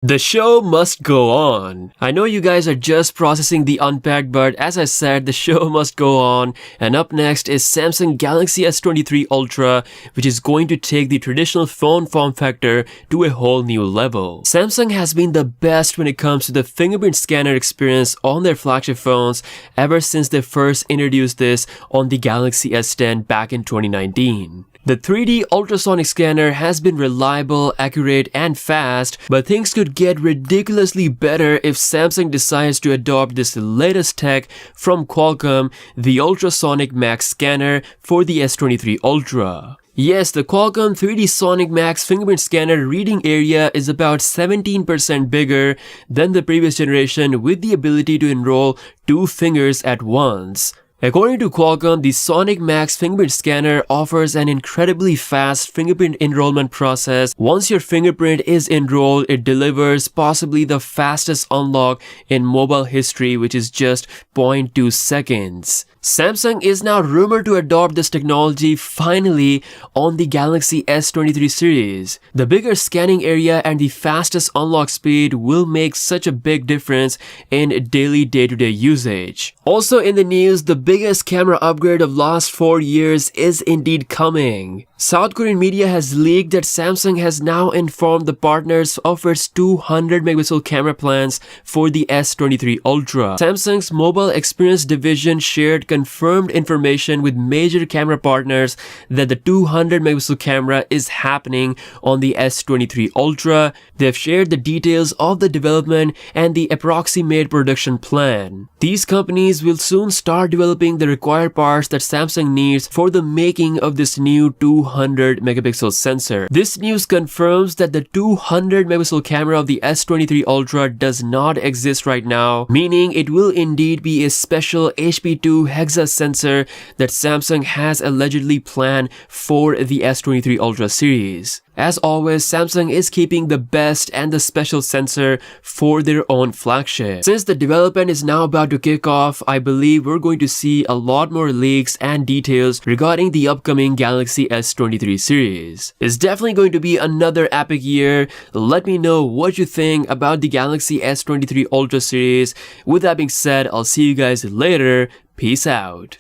The show must go on. I know you guys are just processing the unpacked, but as I said, the show must go on. And up next is Samsung Galaxy S23 Ultra, which is going to take the traditional phone form factor to a whole new level. Samsung has been the best when it comes to the fingerprint scanner experience on their flagship phones ever since they first introduced this on the Galaxy S10 back in 2019. The 3D ultrasonic scanner has been reliable, accurate, and fast, but things could get ridiculously better if Samsung decides to adopt this latest tech from Qualcomm, the Ultrasonic Max scanner for the S23 Ultra. Yes, the Qualcomm 3D Sonic Max fingerprint scanner reading area is about 17% bigger than the previous generation, with the ability to enroll 2 fingers at once. According to Qualcomm, the Sonic Max fingerprint scanner offers an incredibly fast fingerprint enrollment process. Once your fingerprint is enrolled, it delivers possibly the fastest unlock in mobile history, which is just 0.2 seconds. Samsung is now rumored to adopt this technology finally on the Galaxy S23 series. The bigger scanning area and the fastest unlock speed will make such a big difference in daily day-to-day usage. Also in the news, the biggest camera upgrade of last 4 years is indeed coming. South Korean media has leaked that Samsung has now informed the partners of its 200 megapixel camera plans for the S23 Ultra. Samsung's mobile experience division shared confirmed information with major camera partners that the 200 megapixel camera is happening on the S23 Ultra. They've shared the details of the development and the approximate production plan. These companies will soon start developing the required parts that Samsung needs for the making of this new 200 megapixel sensor. This news confirms that the 200 megapixel camera of the S23 Ultra does not exist right now, meaning it will indeed be a special HP2 Hexa sensor that Samsung has allegedly planned for the S23 Ultra series. As always, Samsung is keeping the best and the special sensor for their own flagship. Since the development is now about to kick off, I believe we're going to see a lot more leaks and details regarding the upcoming Galaxy S23 series. It's definitely going to be another epic year. Let me know what you think about the Galaxy S23 Ultra series. With that being said, I'll see you guys later. Peace out.